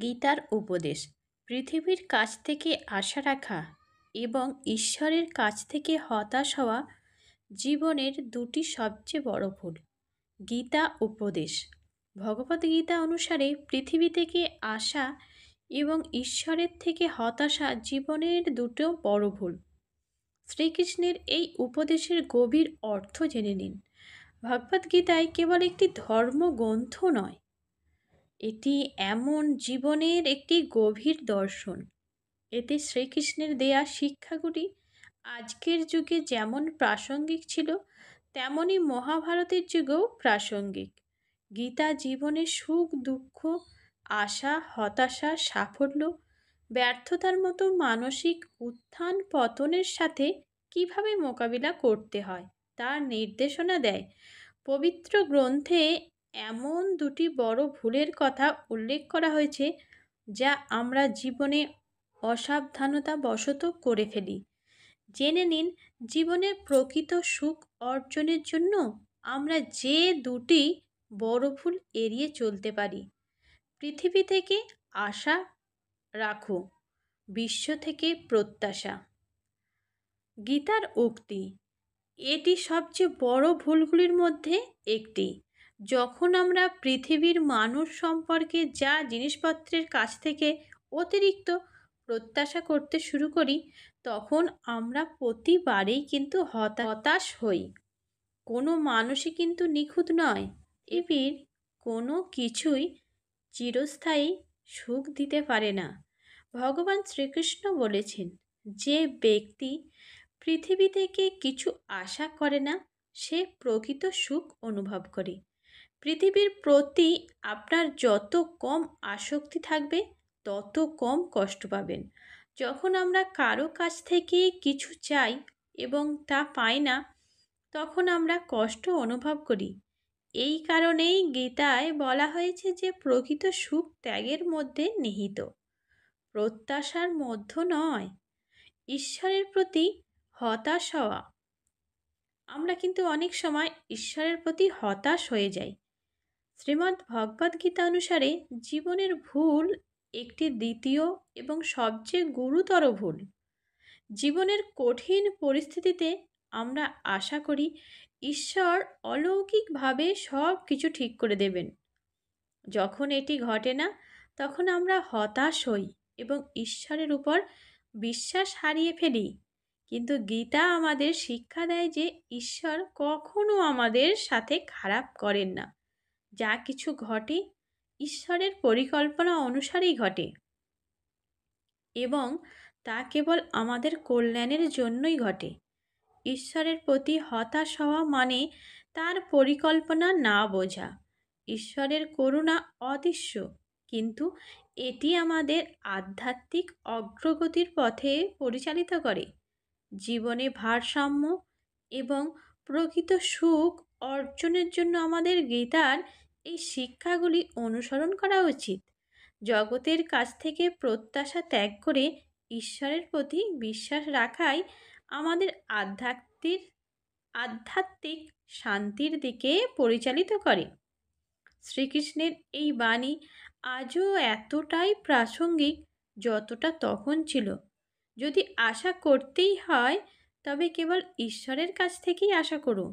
গীতার উপদেশ পৃথিবীর কাছ থেকে আশা রাখা এবং ঈশ্বরের কাছ থেকে হতাশ হওয়া জীবনের দুটি সবচেয়ে বড় ভুল। গীতা উপদেশ ভগবদ্গীতা অনুসারে পৃথিবী থেকে আশা এবং ঈশ্বরের থেকে হতাশা জীবনের দুটো বড় ভুল। শ্রীকৃষ্ণের এই উপদেশের গভীর অর্থ জেনে নিন। ভগবদ্গীতায় কেবল একটি ধর্মগ্রন্থ নয়, এটি এমন জীবনের একটি গভীর দর্শন। এতে শ্রীকৃষ্ণের দেয়া শিক্ষাগুলি আজকের যুগে যেমন প্রাসঙ্গিক ছিল, তেমনি মহাভারতের যুগেও প্রাসঙ্গিক। গীতা জীবনের সুখ দুঃখ, আশা হতাশা, সাফল্য ব্যর্থতার মতো মানসিক উত্থান পতনের সাথে কিভাবে মোকাবিলা করতে হয় তার নির্দেশনা দেয়। পবিত্র গ্রন্থে এমন দুটি বড় ভুলের কথা উল্লেখ করা হয়েছে যা আমরা জীবনে অসাবধানতা বশত করে ফেলি। জেনে নিন জীবনের প্রকৃত সুখ অর্জনের জন্য আমরা যে দুটি বড় ভুল এড়িয়ে চলতে পারি। পৃথিবী থেকে আশা রাখো, বিশ্ব থেকে প্রত্যাশা। গীতার উক্তি এটি সবচেয়ে বড় ভুলগুলির মধ্যে একটি। যখন আমরা পৃথিবীর মানুষ সম্পর্কে যা জিনিসপত্রের কাছ থেকে অতিরিক্ত প্রত্যাশা করতে শুরু করি, তখন আমরা প্রতিবারেই কিন্তু হতাশ হই। কোনো মানুষই কিন্তু নিখুঁত নয়। পৃথিবীর কোনো কিছুই চিরস্থায়ী সুখ দিতে পারে না। ভগবান শ্রীকৃষ্ণ বলেছেন, যে ব্যক্তি পৃথিবী থেকে কিছু আশা করে না, সে প্রকৃত সুখ অনুভব করে। পৃথিবীর প্রতি আপনার যত কম আসক্তি থাকবে, তত কম কষ্ট পাবেন। যখন আমরা কারো কাছ থেকে কিছু চাই এবং তা পাই না, তখন আমরা কষ্ট অনুভব করি। এই কারণেই গীতায় বলা হয়েছে যে প্রকৃত সুখ ত্যাগের মধ্যে নিহিত, প্রত্যাশার মধ্যে নয়। ঈশ্বরের প্রতি হতাশ হওয়া, আমরা কিন্তু অনেক সময় ঈশ্বরের প্রতি হতাশ হয়ে যাই। শ্রীমদ্ ভগবদ্গীতা অনুসারে জীবনের ভুল একটি দ্বিতীয় এবং সবচেয়ে গুরুতর ভুল। জীবনের কঠিন পরিস্থিতিতে আমরা আশা করি ঈশ্বর অলৌকিকভাবে সব কিছু ঠিক করে দেবেন। যখন এটি ঘটে না, তখন আমরা হতাশ হই এবং ঈশ্বরের উপর বিশ্বাস হারিয়ে ফেলি। কিন্তু গীতা আমাদের শিক্ষা দেয় যে ঈশ্বর কখনো আমাদের সাথে খারাপ করেন না। যা কিছু ঘটে ঈশ্বরের পরিকল্পনা অনুসারেই ঘটে এবং তা কেবল আমাদের কল্যাণের জন্যই ঘটে। ঈশ্বরের প্রতি হতাশ হওয়া মানে তার পরিকল্পনা না বোঝা। ঈশ্বরের করুণা অদৃশ্য, কিন্তু এটি আমাদের আধ্যাত্মিক অগ্রগতির পথে পরিচালিত করে। জীবনে ভারসাম্য এবং প্রকৃত সুখ অর্জনের জন্য আমাদের গীতার এই শিক্ষাগুলি অনুসরণ করা উচিত। জগতের কাছ থেকে প্রত্যাশা ত্যাগ করে ঈশ্বরের প্রতি বিশ্বাস রাখাই আমাদের আধ্যাত্মিক শান্তির দিকে পরিচালিত করে। শ্রীকৃষ্ণের এই বাণী আজও এতটাই প্রাসঙ্গিক যতটা তখন ছিল। যদি আশা করতেই হয়, তবে কেবল ঈশ্বরের কাছ থেকেই আশা করো।